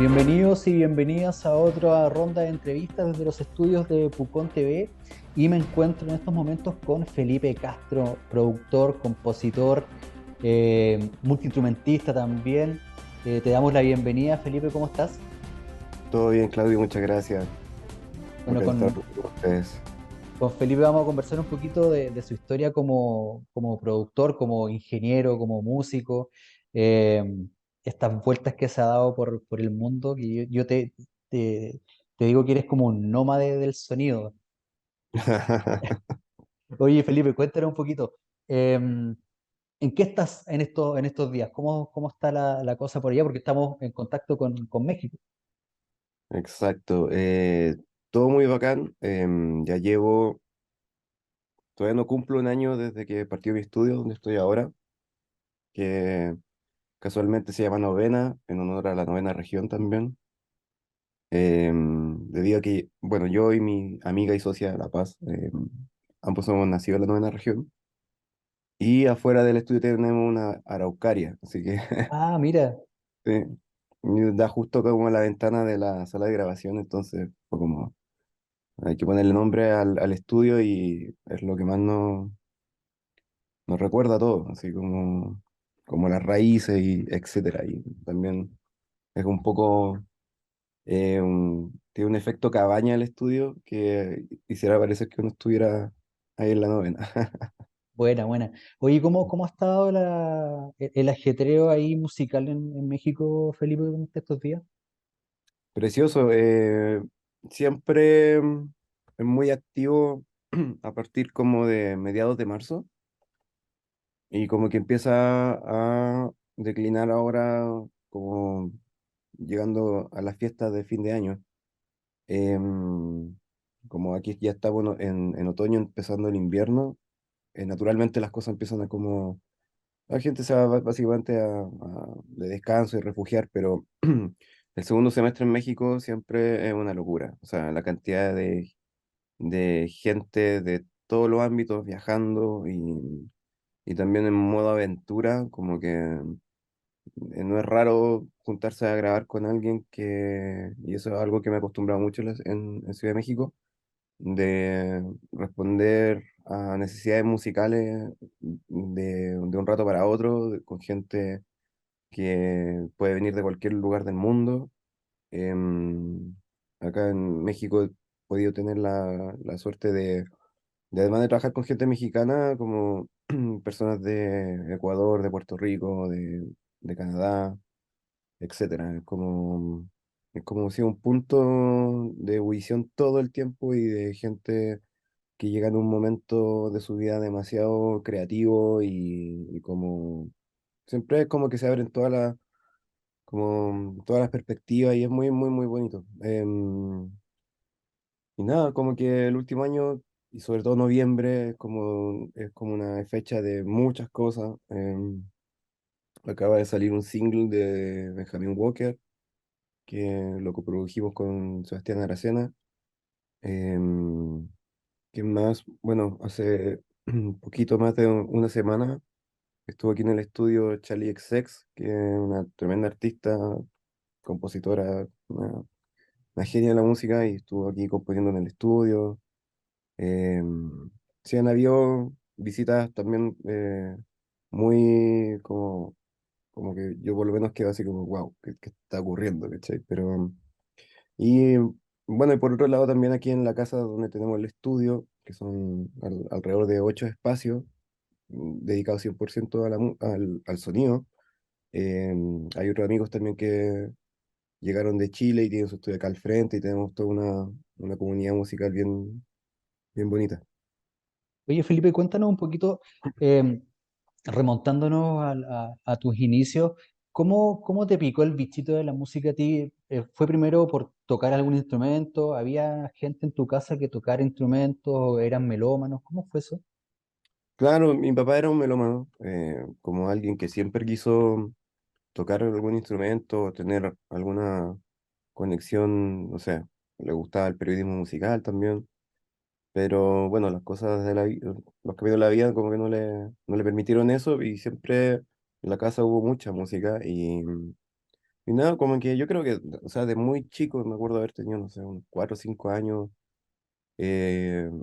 Bienvenidos y bienvenidas a otra ronda de entrevistas desde los estudios de Pucón TV y me encuentro en estos momentos con Felipe Castro, productor, compositor, multiinstrumentista también. Te damos la bienvenida, Felipe, ¿cómo estás? Todo bien, Claudio, muchas gracias. Bueno, Contento de estar con, con ustedes. con Felipe vamos a conversar un poquito de su historia como productor, como ingeniero, como músico, eh, estas vueltas que se ha dado por el mundo, que te, te digo que eres como un nómade del sonido. Oye, Felipe, cuéntanos un poquito, ¿en qué estás en estos días? ¿Cómo está la cosa por allá? Porque estamos en contacto con México. Exacto. Todo muy bacán. Ya llevo, todavía no cumplo un año desde que partí mi estudio, donde estoy ahora, que casualmente se llama Novena, en honor a la novena región también. Debido a que, bueno, yo y mi amiga y socia La Paz, ambos somos nacidos en la novena región. Y afuera del estudio tenemos una araucaria, así que Ah, mira, sí, y da justo como a la ventana de la sala de grabación, entonces fue como, hay que ponerle nombre al estudio y es lo que más nos recuerda a todo, así como las raíces y etcétera. Y también es un poco, tiene un efecto cabaña el estudio que hiciera parecer que uno estuviera ahí en la novena. buena, buena. Oye, ¿cómo ha estado el ajetreo ahí musical en México, Felipe, durante estos días? Precioso, siempre es muy activo a partir como de mediados de marzo. Y como que empieza a declinar ahora, como llegando a las fiestas de fin de año. Em, Como aquí ya estamos en otoño, empezando el invierno, naturalmente las cosas empiezan a como... La gente se va básicamente de descanso y refugiar, pero el segundo semestre en México siempre es una locura. O sea, la cantidad de gente de todos los ámbitos viajando y también en modo aventura, como que no es raro juntarse a grabar con alguien y eso es algo que me he acostumbrado mucho en Ciudad de México, de responder a necesidades musicales de un rato para otro, con gente que puede venir de cualquier lugar del mundo. Em, Acá en México he podido tener la suerte de además de trabajar con gente mexicana, como personas de Ecuador, de Puerto Rico, de Canadá, etcétera. Es como si un punto de ebullición todo el tiempo y de gente que llega en un momento de su vida demasiado creativo y como siempre es como que se abren como todas las perspectivas y es muy, muy, muy bonito. Y nada, como que el último año, y sobre todo noviembre, es como una fecha de muchas cosas. Acaba de salir un single de Benjamin Walker, que lo coprodujimos con Sebastián Aracena. Em, ¿Qué más? Bueno, hace un poquito más de una semana estuvo aquí en el estudio Charlie XX, que es una tremenda artista, compositora, una genia de la música, y estuvo aquí componiendo en el estudio. Em, sí, han habido visitas también muy como que yo por lo menos quedo así como, wow, ¿qué está ocurriendo? ¿Cachai? Pero, y bueno, y por otro lado también aquí en la casa donde tenemos el estudio, que son alrededor de 8 espacios dedicados 100% al sonido. Hay otros amigos también que llegaron de Chile y tienen su estudio acá al frente y tenemos toda una comunidad musical bien, bien bonita. Oye, Felipe, cuéntanos un poquito, remontándonos a tus inicios, ¿cómo te picó el bichito de la música a ti? ¿Fue primero por tocar algún instrumento? ¿Había gente en tu casa que tocara instrumentos? ¿Eran melómanos? ¿Cómo fue eso? Claro, mi papá era un melómano, como alguien que siempre quiso tocar algún instrumento, tener alguna conexión, no sé, le gustaba el periodismo musical también, pero bueno, las cosas de la vida, los caminos de la vida como que no le permitieron eso y siempre en la casa hubo mucha música Y nada, como que yo creo que, o sea, de muy chico me acuerdo haber tenido, no sé, unos 4 o 5 años,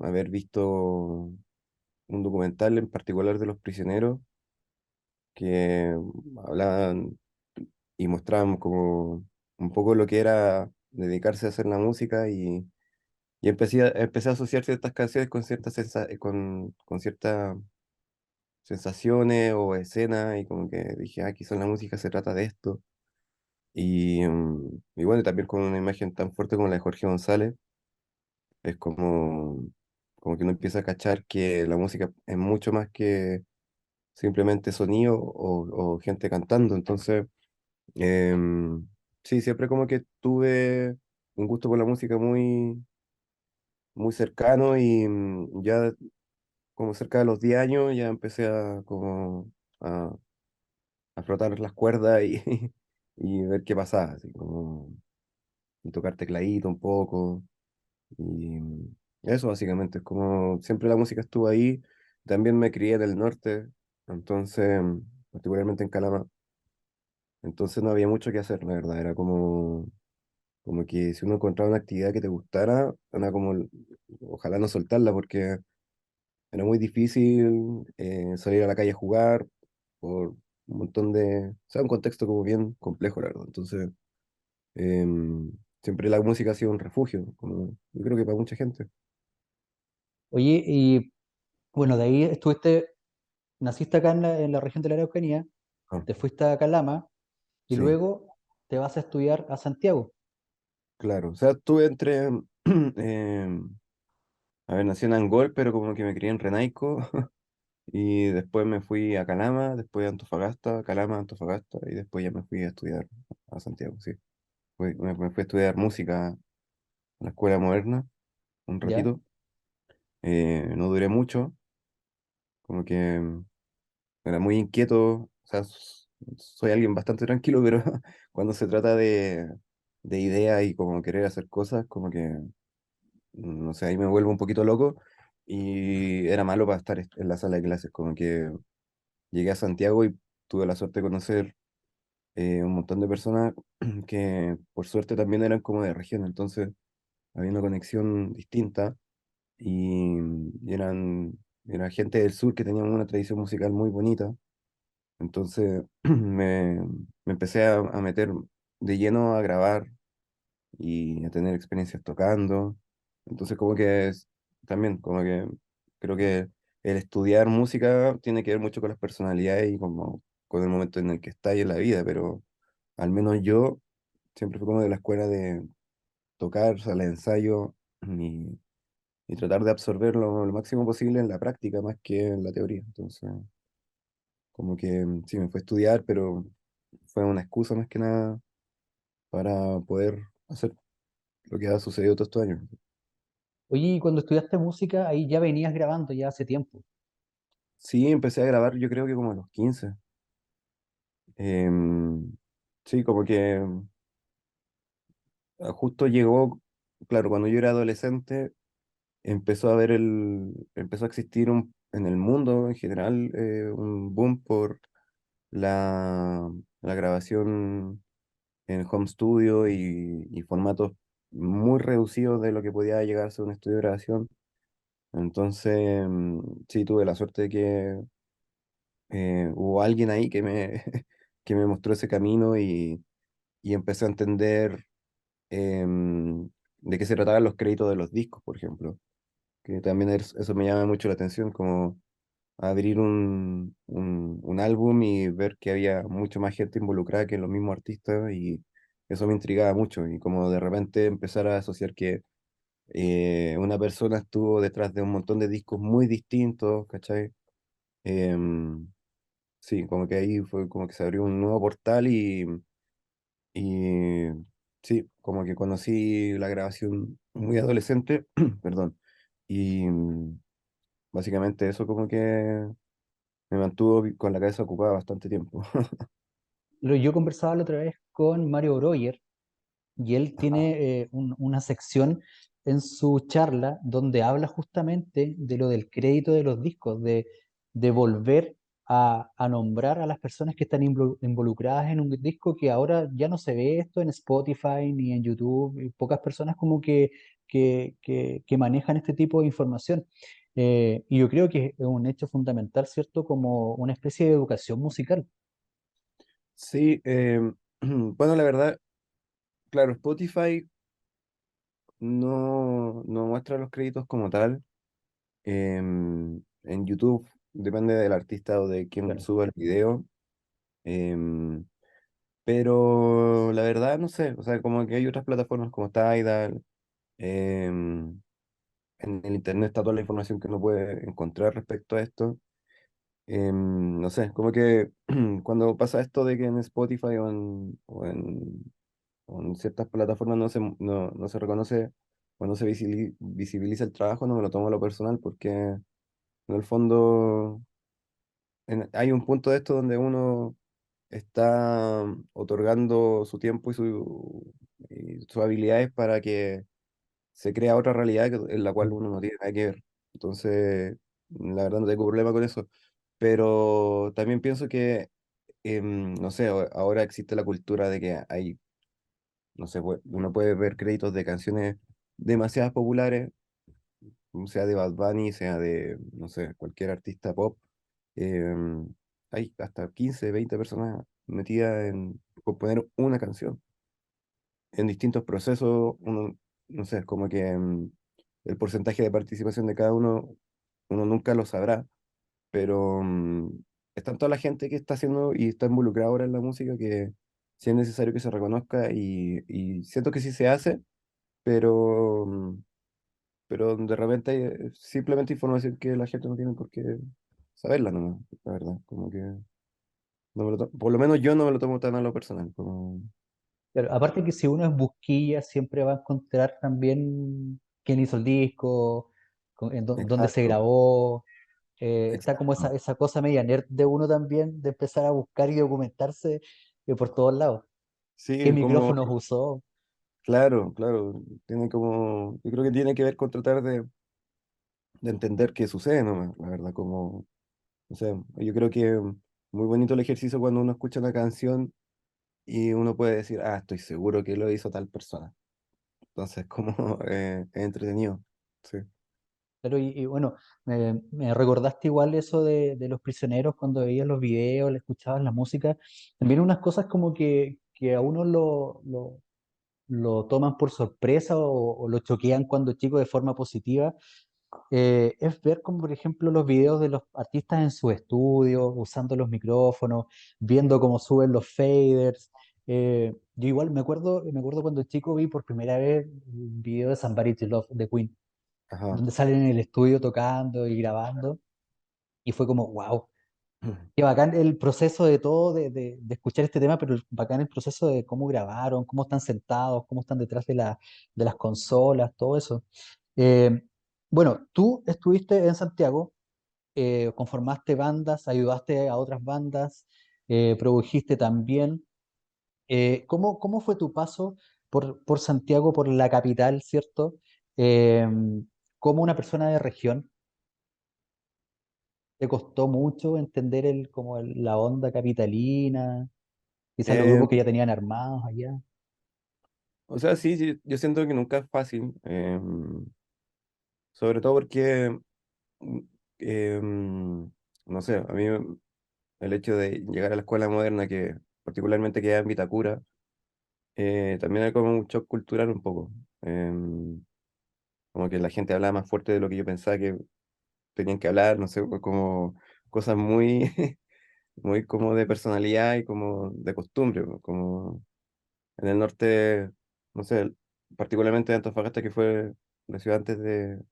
haber visto un documental en particular de los prisioneros que hablaban y mostraban como un poco lo que era dedicarse a hacer la música y empecé a asociar ciertas canciones con con ciertas sensaciones o escenas y como que dije, ah, quizás la música se trata de esto. Y bueno, también con una imagen tan fuerte como la de Jorge González, es como que uno empieza a cachar que la música es mucho más que simplemente sonido o gente cantando. Entonces, sí, siempre como que tuve un gusto por la música muy cercano y ya como cerca de los 10 años ya empecé a, a frotar las cuerdas y ver qué pasaba, así como y tocar tecladito un poco. Y eso básicamente, es como siempre la música estuvo ahí. También me crié en el norte, entonces, particularmente en Calama, entonces no había mucho que hacer, la verdad. Era como que si uno encontraba una actividad que te gustara, era como, ojalá no soltarla, porque era muy difícil salir a la calle a jugar por un montón o sea, un contexto como bien complejo, la verdad. Entonces, siempre la música ha sido un refugio, como yo creo que para mucha gente. Oye, y bueno, de ahí estuviste, naciste acá en la región de la Araucanía, Ah, te fuiste a Calama y sí, luego te vas a estudiar a Santiago, claro. O sea, estuve entre, a ver, nací en Angol, pero como que me crié en Renaico. Y después me fui a Calama, después a Antofagasta, Calama, Antofagasta, y después ya me fui a estudiar a Santiago, sí. Me fui a estudiar música en la escuela moderna un ¿ya? ratito. No duré mucho, como que era muy inquieto, o sea, soy alguien bastante tranquilo, pero cuando se trata de ideas y como querer hacer cosas, como que, no sé, ahí me vuelvo un poquito loco y era malo para estar en la sala de clases, como que llegué a Santiago y tuve la suerte de conocer un montón de personas que por suerte también eran como de región, entonces había una conexión distinta y era gente del sur que tenía una tradición musical muy bonita. Entonces me empecé a meter de lleno a grabar y a tener experiencias tocando. Entonces también como que creo que el estudiar música tiene que ver mucho con las personalidades y como con el momento en el que estás en la vida, pero al menos yo siempre fui como de la escuela de tocar, sala de ensayo y tratar de absorberlo lo máximo posible en la práctica más que en la teoría. Entonces, como que sí, me fue a estudiar, pero fue una excusa más que nada para poder hacer lo que ha sucedido todos estos años. Oye, y cuando estudiaste música, ahí ya venías grabando ya hace tiempo. Sí, empecé a grabar yo creo que como a los 15. Em, sí, como que justo llegó, claro, cuando yo era adolescente, empezó a existir en el mundo en general un boom por la grabación en home studio y formatos muy reducidos de lo que podía llegar a ser un estudio de grabación. Entonces, sí, tuve la suerte de que hubo alguien ahí que me mostró ese camino y empecé a entender de qué se trataban los créditos de los discos, por ejemplo. Que también eso me llama mucho la atención, como abrir un álbum y ver que había mucho más gente involucrada que los mismos artistas y eso me intrigaba mucho y como de repente empezar a asociar que una persona estuvo detrás de un montón de discos muy distintos, ¿cachai? Em, sí, como que ahí fue como que se abrió un nuevo portal y sí, como que conocí la grabación muy adolescente, perdón, y básicamente eso como que me mantuvo con la cabeza ocupada bastante tiempo. Yo conversaba la otra vez con Mario Breuer y él Ah, tiene una sección en su charla donde habla justamente de lo del crédito de los discos, de volver a nombrar a las personas que están involucradas en un disco, que ahora ya no se ve esto en Spotify ni en YouTube, y pocas personas como que manejan este tipo de información. Y yo creo que es un hecho fundamental, ¿cierto? Como una especie de educación musical. Sí, bueno, la verdad, claro, Spotify no muestra los créditos como tal. En YouTube depende del artista o de quién Claro. suba el video. em, pero la verdad, no sé, o sea, como que hay otras plataformas como Tidal. em, en el internet está toda la información que uno puede encontrar respecto a esto. No sé, como que cuando pasa esto de que en Spotify o en ciertas plataformas no se reconoce o no se visibiliza el trabajo, no me lo tomo a lo personal porque en el fondo hay un punto de esto donde uno está otorgando su tiempo y sus habilidades para que se crea otra realidad en la cual Mm. uno no tiene nada que ver. Entonces, la verdad no tengo problema con eso. Pero también pienso que, no sé, ahora existe la cultura de que hay, no sé, uno puede ver créditos de canciones demasiado populares, sea de Bad Bunny, sea de, no sé, cualquier artista pop. em, Hay hasta 15 20 personas metidas en componer una canción en distintos procesos. Uno, no sé, como que el porcentaje de participación de cada uno, uno nunca lo sabrá, pero está toda la gente que está haciendo y está involucrada ahora en la música que sí es necesario que se reconozca y siento que sí se hace, pero, pero de repente hay simplemente información que la gente no tiene por qué saberla nomás, la verdad, como que por lo menos yo no me lo tomo tan a lo personal, como, Pero aparte que si uno es busquilla, siempre va a encontrar también quién hizo el disco, dónde se exacto, grabó. Está como exacto. esa cosa media nerd de uno también, de empezar a buscar y documentarse por todos lados. ¿Qué Sí, como, micrófonos usó? claro, claro, tiene como, yo creo que tiene que ver con tratar de entender qué sucede nomás, la verdad, como, o sea, yo creo que muy bonito el ejercicio cuando uno escucha una canción y uno puede decir, ah, estoy seguro que lo hizo tal persona. Entonces, como es entretenido, sí. Pero y bueno, me recordaste igual eso de los prisioneros cuando veías los videos, le escuchabas la música. También unas cosas como que a uno lo toman por sorpresa o lo choquean cuando chico de forma positiva. Es ver como, por ejemplo, los videos de los artistas en su estudio, usando los micrófonos, viendo cómo suben los faders. Yo igual me acuerdo cuando chico vi por primera vez un video de Somebody to Love de Queen, Ajá. donde salen en el estudio tocando y grabando, y fue como, wow, qué bacán el proceso de todo, de escuchar este tema, pero bacán el proceso de cómo grabaron, cómo están sentados, cómo están detrás de las consolas, todo eso. Eh, bueno, tú estuviste en Santiago, conformaste bandas, ayudaste a otras bandas, produjiste también. ¿Cómo fue tu paso por Santiago, por la capital, ¿cierto? Eh, Como una persona de región, ¿te costó mucho entender la onda capitalina? Quizás los Eh, grupos que ya tenían armados allá. o sea, sí, sí, yo siento que nunca es fácil, sobre todo porque, mm, no sé, a mí el hecho de llegar a la escuela moderna, que particularmente queda en Vitacura, también hay como un shock cultural un poco. Como que la gente hablaba más fuerte de lo que yo pensaba que tenían que hablar, no sé, como cosas muy, muy como de personalidad y como de costumbre, como en el norte, no sé, particularmente de Antofagasta, que fue la ciudad en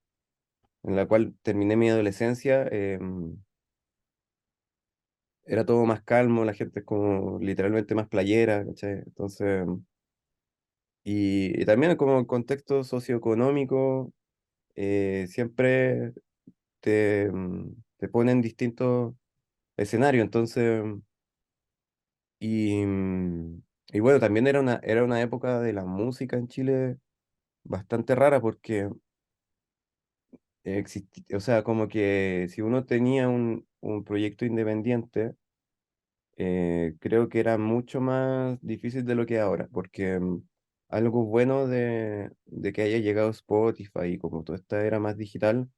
la cual terminé mi adolescencia. Era todo más calmo, la gente es como literalmente más playera, ¿cachai? Entonces, y también como el contexto socioeconómico, siempre te ponen distintos escenarios, entonces, y, y bueno, también era una época de la música en Chile bastante rara porque o sea, como que si uno tenía un proyecto independiente, creo que era mucho más difícil de lo que es ahora, porque algo bueno de que haya llegado Spotify y como toda esta era más digital,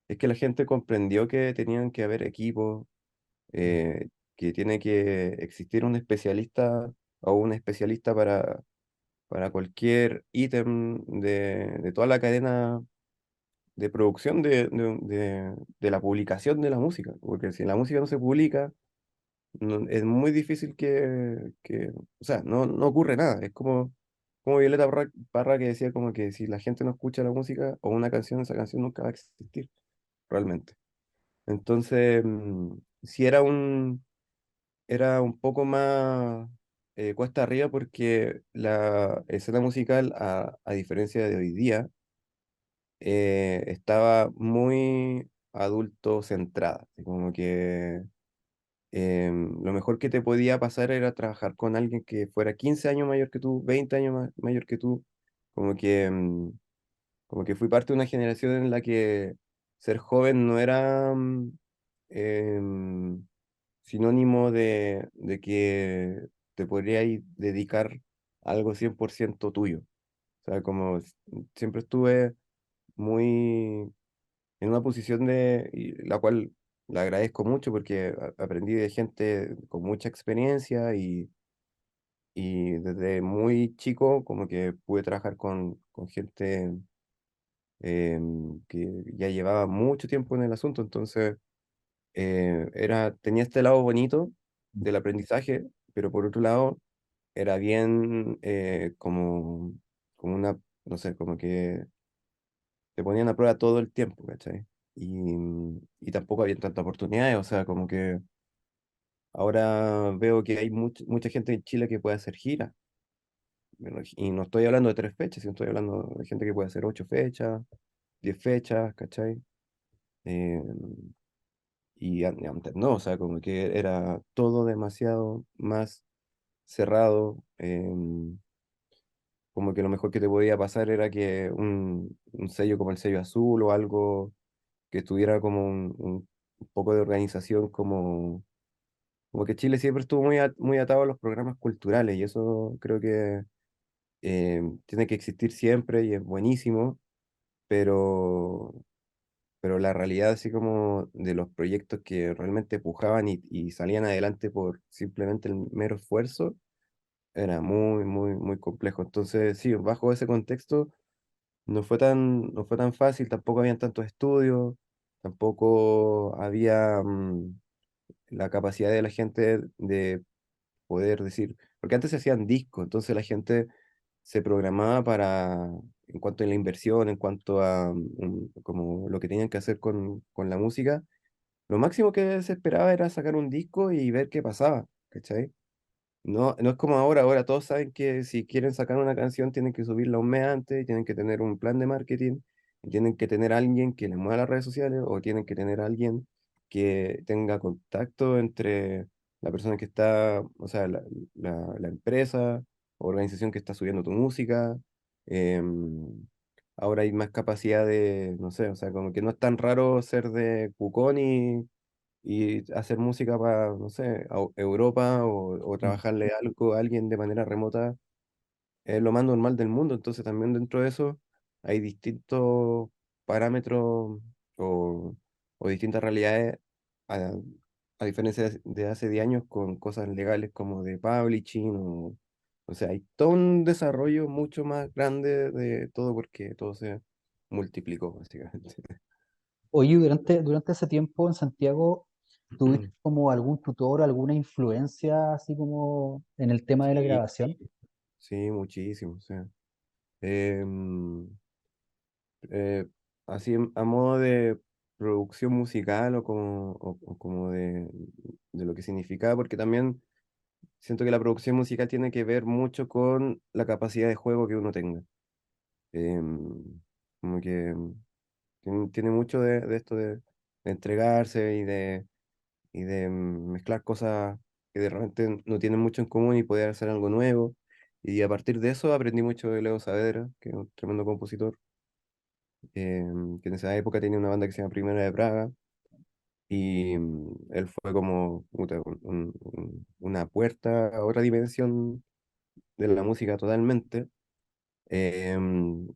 es que la gente comprendió que tenían que haber equipos, que tiene que existir un especialista o un especialista para cualquier ítem de toda la cadena de producción de la publicación de la música, porque si la música no se publica, es muy difícil o sea, no ocurre nada, es como Violeta Parra que decía como que si la gente no escucha la música o una canción, esa canción nunca va a existir, realmente. Entonces, si era un poco más cuesta arriba porque la escena musical, a diferencia de hoy día, estaba muy adulto centrada. Así como que lo mejor que te podía pasar era trabajar con alguien que fuera 15 años mayor que tú, 20 años mayor que tú. Como que, como que fui parte de una generación en la que ser joven no era sinónimo de que te podrías dedicar a algo 100% tuyo. O sea, como siempre estuve muy en una posición y la cual la agradezco mucho porque aprendí de gente con mucha experiencia y desde muy chico como que pude trabajar con gente que ya llevaba mucho tiempo en el asunto, entonces tenía este lado bonito del aprendizaje, pero por otro lado era bien como una, no sé, como que te ponían a prueba todo el tiempo, ¿cachai? Y tampoco había tantas oportunidades, o sea, como que ahora veo que hay mucha gente en Chile que puede hacer gira, y no estoy hablando de 3 fechas, sino estoy hablando de gente que puede hacer 8 fechas, 10 fechas, ¿cachai? Eh, y antes no, o sea, como que era todo demasiado más cerrado, como que lo mejor que te podía pasar era que un sello como el sello azul o algo que tuviera como un poco de organización, como que Chile siempre estuvo muy atado a los programas culturales y eso creo que tiene que existir siempre y es buenísimo, pero, pero la realidad así como de los proyectos que realmente pujaban y salían adelante por simplemente el mero esfuerzo, era muy complejo. Entonces, sí, bajo ese contexto no fue tan fácil, tampoco habían tantos estudios, tampoco había la capacidad de la gente de poder decir, porque antes se hacían discos, entonces la gente se programaba en cuanto a la inversión, en cuanto a como lo que tenían que hacer con la música, lo máximo que se esperaba era sacar un disco y ver qué pasaba, ¿cachai? No es como ahora todos saben que si quieren sacar una canción tienen que subirla un mes antes, tienen que tener un plan de marketing, y tienen que tener alguien que les mueva las redes sociales o tienen que tener alguien que tenga contacto entre la persona que está, o sea, la empresa o organización que está subiendo tu música. em, Ahora hay más capacidad no sé, o sea, como que no es tan raro ser de Pucón y hacer música para, no sé, Europa o Mm. trabajarle algo a alguien de manera remota es lo más normal del mundo. Entonces también dentro de eso hay distintos parámetros o, o distintas realidades a, a diferencia de hace 10 años con cosas legales como de publishing o sea, hay todo un desarrollo mucho más grande de todo porque todo se multiplicó básicamente. Oye, durante ese tiempo en Santiago, ¿tuviste como algún tutor, alguna influencia así como en el tema de la Sí, grabación? sí, muchísimo. O sea, Em, eh, así a modo de producción musical o como de lo que significaba, porque también siento que la producción musical tiene que ver mucho con la capacidad de juego que uno tenga. Em, Como que tiene mucho de esto de entregarse y de mezclar cosas que de repente no tienen mucho en común y poder hacer algo nuevo. Y a partir de eso aprendí mucho de Leo Saavedra, que es un tremendo compositor que en esa época tenía una banda que se llama Primera de Praga, y él fue como puta, una puerta a otra dimensión de la música totalmente. em,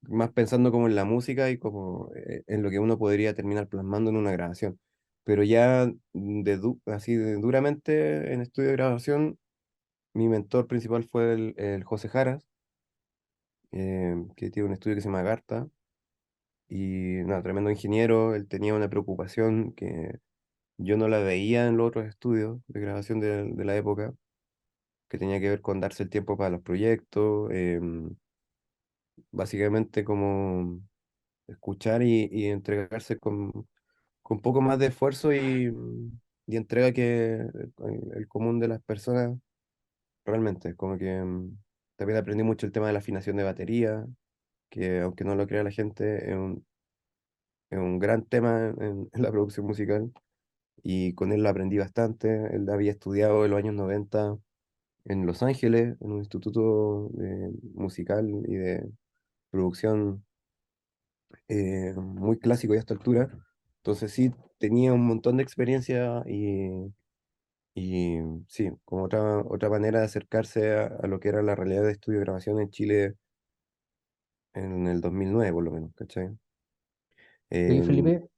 Más pensando como en la música y como en lo que uno podría terminar plasmando en una grabación. Pero ya así de duramente en estudio de grabación, mi mentor principal fue el José Jaras, que tiene un estudio que se llama Garta. Y nada, tremendo ingeniero, él tenía una preocupación que yo no la veía en los otros estudios de grabación de la época, que tenía que ver con darse el tiempo para los proyectos, básicamente como escuchar y entregarse con un poco más de esfuerzo y entrega que el común de las personas realmente. Como que también aprendí mucho el tema de la afinación de batería, que aunque no lo crea la gente, es un gran tema en la producción musical y con él lo aprendí bastante. Él había estudiado en los años 90 en Los Ángeles, en un instituto musical y de producción muy clásico ya a esta altura. Entonces sí, tenía un montón de experiencia y sí, como otra manera de acercarse a lo que era la realidad de estudio de grabación en Chile en el 2009 por lo menos, ¿cachai? Oye, Em, Felipe,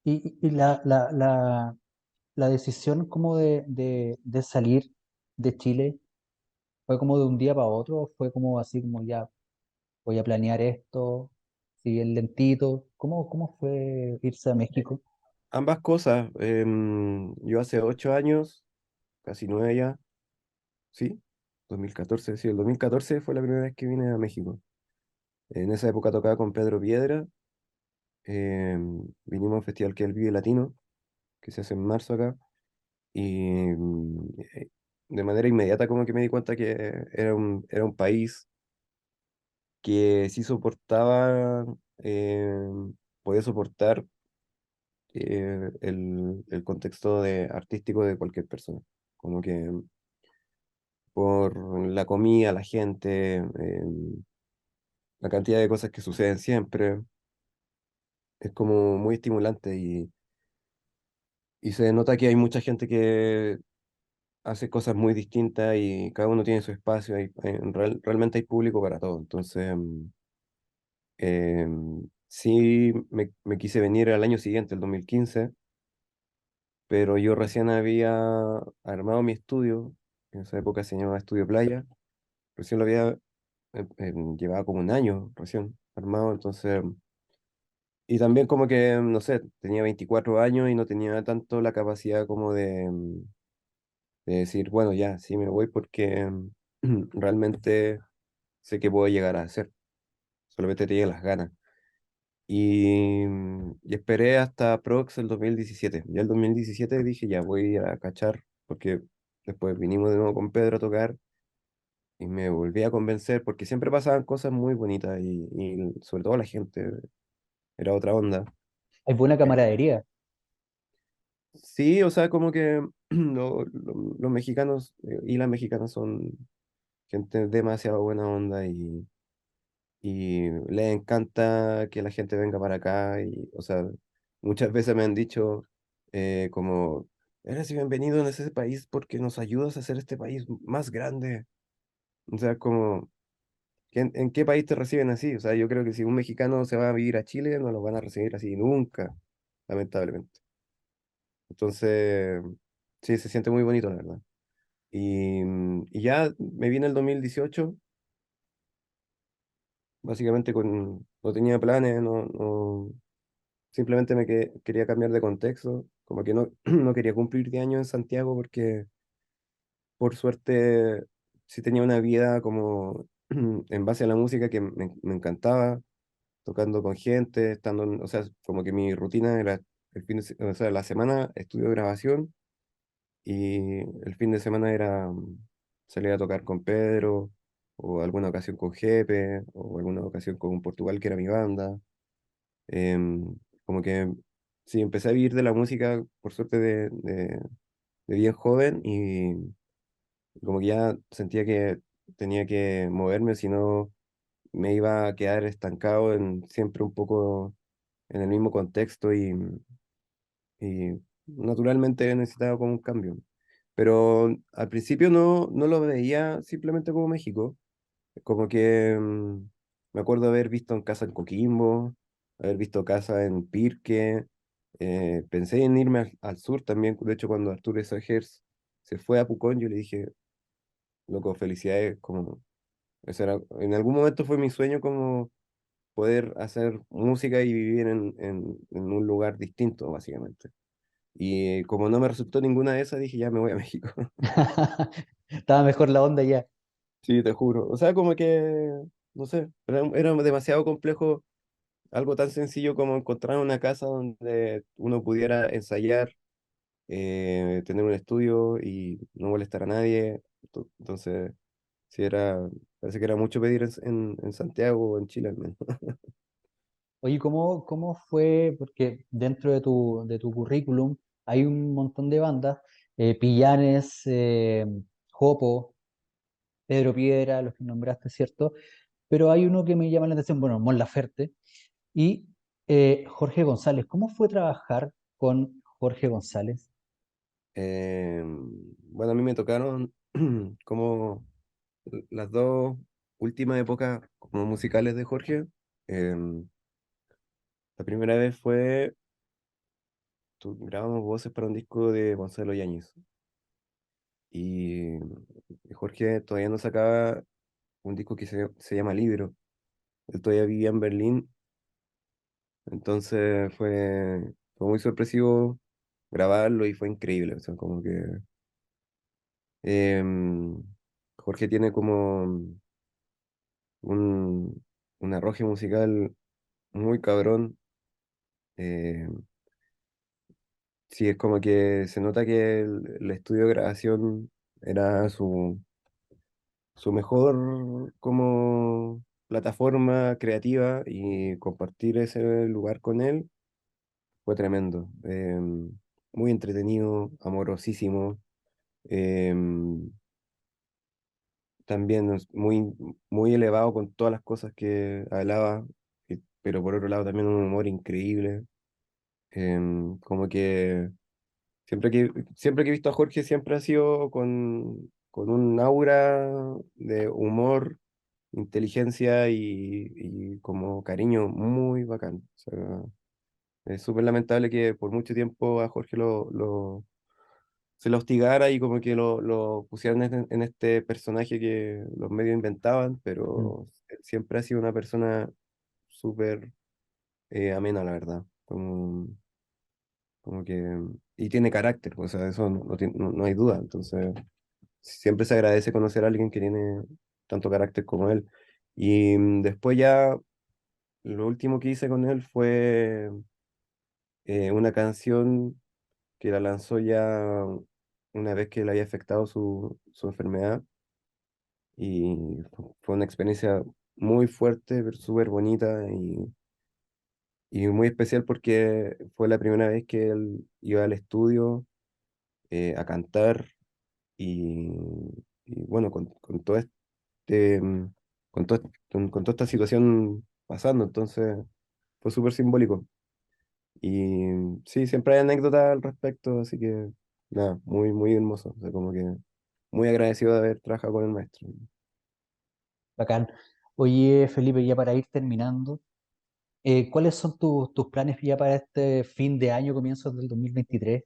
y la decisión como de salir de Chile, ¿fue como de un día para otro? ¿O fue como así como ya voy a planear esto, si bien lentito? ¿Cómo fue irse a México? Ambas cosas, yo hace 8 años, casi 9 ya, sí, 2014 sí, el 2014 fue la primera vez que vine a México. En esa época tocaba con Pedro Piedra, vinimos a un festival que es el Vive Latino, que se hace en marzo acá, y de manera inmediata como que me di cuenta que era un país que sí soportaba, podía soportar el contexto artístico de cualquier persona. Como que por la comida, la gente, la cantidad de cosas que suceden siempre, es como muy estimulante y se nota que hay mucha gente que hace cosas muy distintas y cada uno tiene su espacio, realmente hay público para todo. Entonces, sí me quise venir al año siguiente, el 2015, pero yo recién había armado mi estudio, en esa época se llamaba Estudio Playa, recién lo había, llevaba como un año recién armado, entonces, y también como que, no sé, tenía 24 años y no tenía tanto la capacidad como de decir, bueno, ya, sí me voy porque realmente sé que puedo llegar a hacer, solamente tenía las ganas. Y esperé hasta Prox el 2017. Ya el 2017 dije, ya voy a cachar, porque después vinimos de nuevo con Pedro a tocar y me volví a convencer, porque siempre pasaban cosas muy bonitas y sobre todo la gente, era otra onda. Hay buena camaradería. Sí, o sea, como que los mexicanos y las mexicanas son gente demasiado buena onda y les encanta que la gente venga para acá y, o sea, muchas veces me han dicho como, eres bienvenido en ese país porque nos ayudas a hacer este país más grande. O sea, como, ¿en qué país te reciben así? O sea, yo creo que si un mexicano se va a vivir a Chile, no lo van a recibir así nunca, lamentablemente. Entonces, sí, se siente muy bonito, la verdad. Y ya me viene el 2018 básicamente no tenía planes, simplemente quería cambiar de contexto, como que no, no quería cumplir 10 años en Santiago porque por suerte sí tenía una vida como en base a la música que me encantaba, tocando con gente, o sea, como que mi rutina era o sea, la semana estudio grabación y el fin de semana era salir a tocar con Pedro o alguna ocasión con Jepe o alguna ocasión con Portugal que era mi banda. Em, Como que sí, empecé a vivir de la música, por suerte, de bien joven y como que ya sentía que tenía que moverme, si no me iba a quedar estancado siempre un poco en el mismo contexto y naturalmente necesitaba como un cambio. Pero al principio no lo veía simplemente como México, como que me acuerdo haber visto en casa en Coquimbo, haber visto casa en Pirque, pensé en irme al sur también, de hecho cuando Arturo Esagers se fue a Pucón, yo le dije, loco, felicidades, como, en algún momento fue mi sueño como poder hacer música y vivir en un lugar distinto, básicamente. Y como no me resultó ninguna de esas, dije, ya me voy a México. Estaba mejor la onda ya. Sí, te juro. O sea, como que, no sé, era demasiado complejo algo tan sencillo como encontrar una casa donde uno pudiera ensayar, tener un estudio y no molestar a nadie. Entonces, sí parece que era mucho pedir en Santiago o en Chile al menos. Oye, ¿cómo fue? Porque dentro de tu currículum hay un montón de bandas, Pillanes, Jopo, Pedro Piedra, los que nombraste, ¿cierto? Pero hay uno que me llama la atención, bueno, Mon Laferte y Jorge González. ¿Cómo fue trabajar con Jorge González? Bueno, a mí me tocaron como las dos últimas épocas como musicales de Jorge. Em, la primera vez fue, grabamos voces para un disco de Gonzalo Yáñez. Y Jorge todavía no sacaba un disco que se llama Libro. Él todavía vivía en Berlín, entonces fue muy sorpresivo grabarlo y fue increíble. O sea, como que em, Jorge tiene como un, un arroje musical muy cabrón. eh, sí, es como que se nota que el estudio de grabación era su mejor como plataforma creativa y compartir ese lugar con él fue tremendo. Muy entretenido, amorosísimo. em, También es muy elevado con todas las cosas que hablaba, pero por otro lado también un humor increíble. Como que siempre que he visto a Jorge siempre ha sido con un aura de humor, inteligencia y como cariño muy bacán. O sea, es súper lamentable que por mucho tiempo a Jorge se lo hostigara y como que lo pusieran en este personaje que los medios inventaban, Mm. pero él siempre ha sido una persona súper amena, la verdad. Como que, y tiene carácter, o sea, eso no hay duda. Entonces, siempre se agradece conocer a alguien que tiene tanto carácter como él. Y después ya, lo último que hice con él fue una canción que la lanzó ya una vez que le había afectado su enfermedad. Y fue una experiencia muy fuerte, pero súper bonita y muy especial porque fue la primera vez que él iba al estudio a cantar y, y bueno, con todo este, con toda esta situación pasando, entonces fue súper simbólico. Y sí, siempre hay anécdotas al respecto, así que nada, muy hermoso, o sea, como que muy agradecido de haber trabajado con el maestro. Bacán. Oye, Felipe, ya para ir terminando, ¿cuáles son tus planes ya para este fin de año, comienzos del 2023?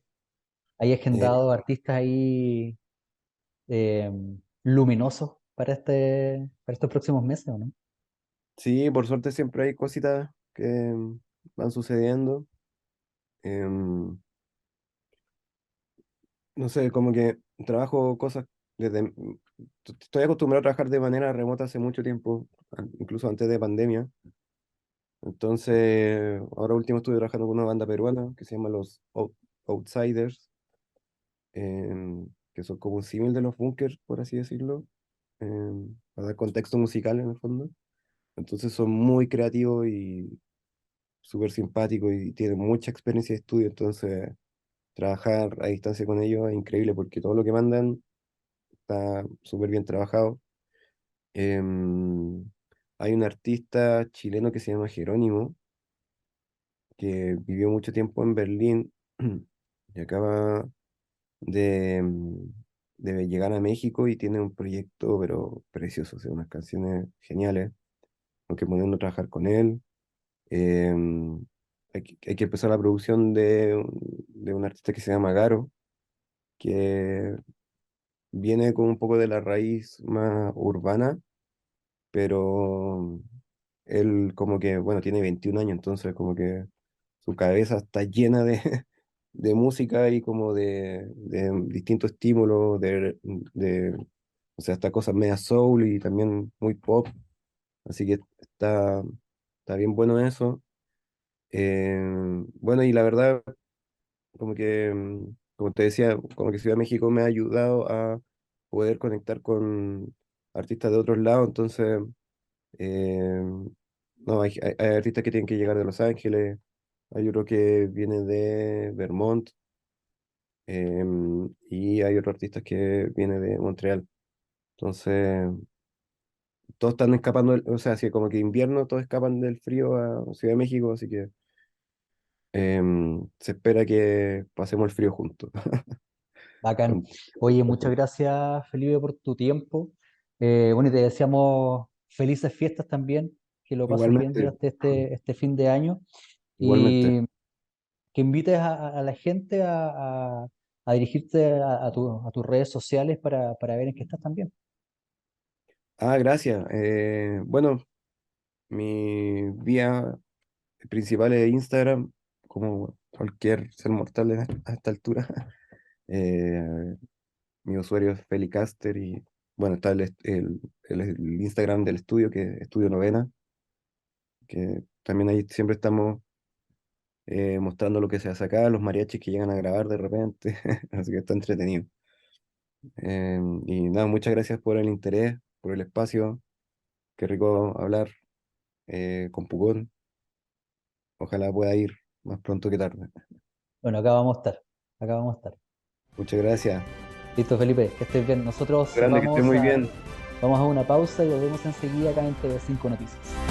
¿Hay Eh, agendado artistas ahí eh, luminosos para estos próximos meses o no? sí, por suerte siempre hay cositas que van sucediendo. em, no sé, como que trabajo cosas estoy acostumbrado a trabajar de manera remota hace mucho tiempo, incluso antes de pandemia. Entonces, ahora último estuve trabajando con una banda peruana que se llama los Outsiders, que son como un símil de los Bunkers, por así decirlo, para dar contexto musical en el fondo. Entonces son muy creativos y súper simpáticos y tienen mucha experiencia de estudio, entonces trabajar a distancia con ellos es increíble porque todo lo que mandan está súper bien trabajado. Em, Hay un artista chileno que se llama Jerónimo, que vivió mucho tiempo en Berlín y acaba de, de llegar a México y tiene un proyecto, pero precioso, o sea, unas canciones geniales, aunque poniendo a trabajar con él. Hay que empezar la producción de un artista que se llama Garo, que viene con un poco de la raíz más urbana, pero él como que, bueno, tiene 21 años, entonces como que su cabeza está llena de, de música y como de distintos estímulos, o sea, hasta cosas media soul y también muy pop, así que está bien bueno eso. Bueno, y la verdad, como que, como te decía, como que Ciudad de México me ha ayudado a poder conectar con artistas de otros lados, entonces, eh, no, hay artistas que tienen que llegar de Los Ángeles, hay otro que viene de Vermont, y hay otro artista que viene de Montreal. Entonces, todos están escapando, o sea, así como que invierno, todos escapan del frío a Ciudad de México, así que se espera que pasemos el frío juntos. Bacán. Con- Oye, muchas gracias, Felipe, por tu tiempo. Bueno, y te deseamos felices fiestas también, que lo pases bien Igualmente, durante este fin de año igualmente. y que invites a la gente a dirigirte a tus redes sociales para ver en qué estás también. Ah, gracias. Bueno, mi vía principal es Instagram, como cualquier ser mortal a esta altura. Eh, Mi usuario es Felicaster y bueno, está el Instagram del estudio, que es Estudio Novena, que también ahí siempre estamos mostrando lo que se hace acá, los mariachis que llegan a grabar de repente, así que está entretenido. Y nada, muchas gracias por el interés, por el espacio, qué rico hablar con Pucón, ojalá pueda ir más pronto que tarde. Bueno, acá vamos a estar, acá vamos a estar. Muchas gracias. Listo, Felipe, que estés bien. Nosotros Grande, que esté muy bien. vamos a una pausa y volvemos enseguida acá en TV5 Noticias.